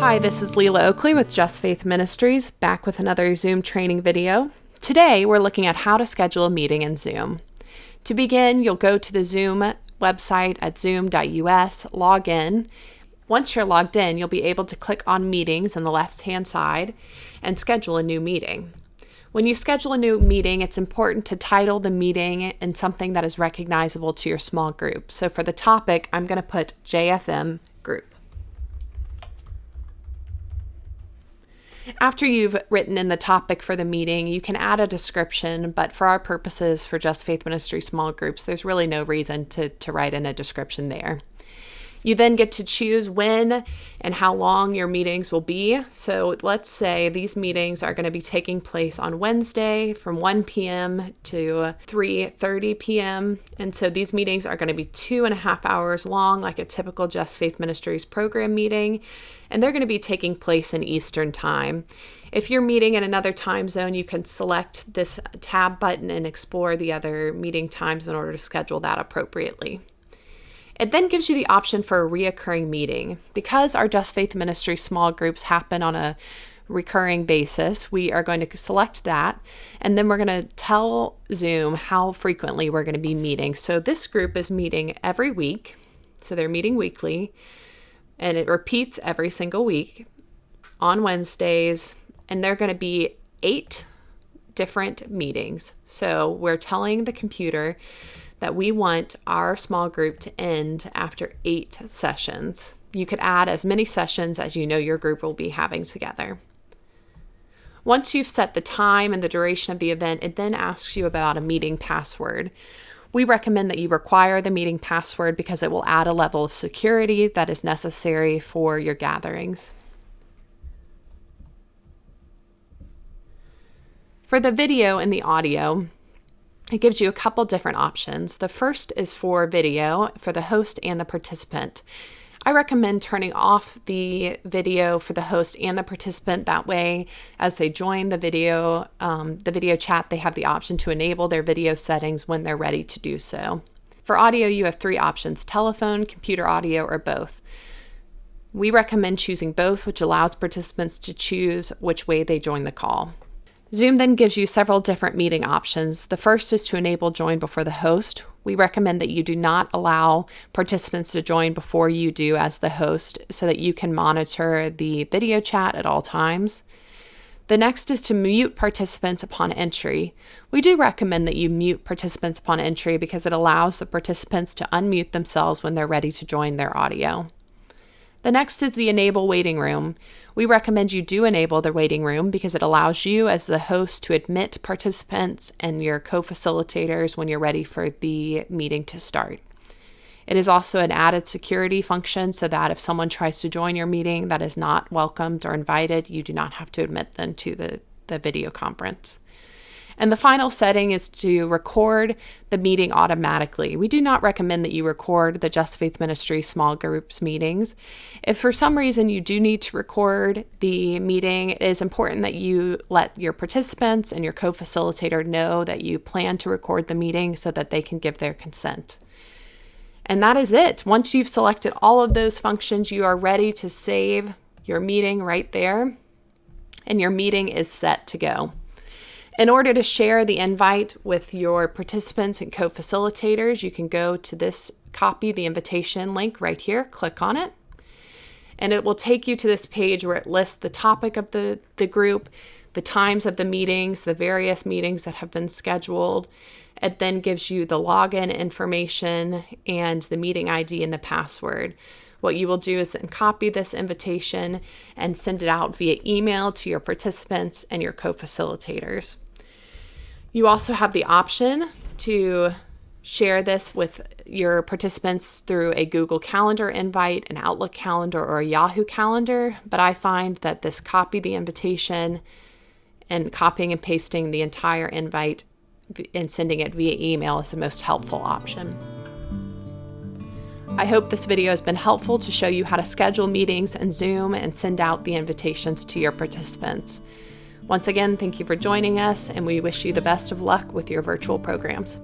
Hi, this is Leela Oakley with Just Faith Ministries, back with another Zoom training video. Today, we're looking at how to schedule a meeting in Zoom. To begin, you'll go to the Zoom website at zoom.us, log in. Once you're logged in, you'll be able to click on Meetings on the left-hand side and schedule a new meeting. When you schedule a new meeting, it's important to title the meeting in something that is recognizable to your small group. So for the topic, I'm going to put JFM group. After you've written in the topic for the meeting, you can add a description, but for our purposes for Just Faith Ministry small groups, there's really no reason to write in a description there. You then get to choose when and how long your meetings will be. So let's say these meetings are going to be taking place on Wednesday from 1 p.m. to 3:30 p.m. And so these meetings are going to be 2.5 hours long, like a typical Just Faith Ministries program meeting. And they're going to be taking place in Eastern Time. If you're meeting in another time zone, you can select this tab button and explore the other meeting times in order to schedule that appropriately. It then gives you the option for a reoccurring meeting. Because our Just Faith Ministry small groups happen on a recurring basis, we are going to select that, and then we're going to tell Zoom how frequently we're going to be meeting. So this group is meeting every week, so they're meeting weekly, and it repeats every single week on Wednesdays, and they're going to be 8 different meetings. So we're telling the computer that we want our small group to end after 8 sessions. You could add as many sessions as you know your group will be having together. Once you've set the time and the duration of the event, it then asks you about a meeting password. We recommend that you require the meeting password because it will add a level of security that is necessary for your gatherings. For the video and the audio, it gives you a couple different options. The first is for video for the host and the participant. I recommend turning off the video for the host and the participant. That way, as they join the video chat, they have the option to enable their video settings when they're ready to do so. For audio, you have 3 options: telephone, computer audio, or both. We recommend choosing both, which allows participants to choose which way they join the call. Zoom then gives you several different meeting options. The first is to enable join before the host. We recommend that you do not allow participants to join before you do as the host so that you can monitor the video chat at all times. The next is to mute participants upon entry. We do recommend that you mute participants upon entry because it allows the participants to unmute themselves when they're ready to join their audio. The next is the enable waiting room. We recommend you do enable the waiting room because it allows you as the host to admit participants and your co-facilitators when you're ready for the meeting to start. It is also an added security function so that if someone tries to join your meeting that is not welcomed or invited, you do not have to admit them to the video conference. And the final setting is to record the meeting automatically. We do not recommend that you record the Just Faith Ministry small groups meetings. If for some reason you do need to record the meeting, it is important that you let your participants and your co-facilitator know that you plan to record the meeting so that they can give their consent. And that is it. Once you've selected all of those functions, you are ready to save your meeting right there, and your meeting is set to go. In order to share the invite with your participants and co-facilitators, you can go to this copy the invitation link right here, click on it, and it will take you to this page where it lists the topic of the group, the times of the meetings, the various meetings that have been scheduled. It then gives you the login information and the meeting ID and the password. What you will do is then copy this invitation and send it out via email to your participants and your co-facilitators. You also have the option to share this with your participants through a Google Calendar invite, an Outlook calendar, or a Yahoo calendar, but I find that this copy the invitation and copying and pasting the entire invite and sending it via email is the most helpful option. I hope this video has been helpful to show you how to schedule meetings in Zoom and send out the invitations to your participants. Once again, thank you for joining us, and we wish you the best of luck with your virtual programs.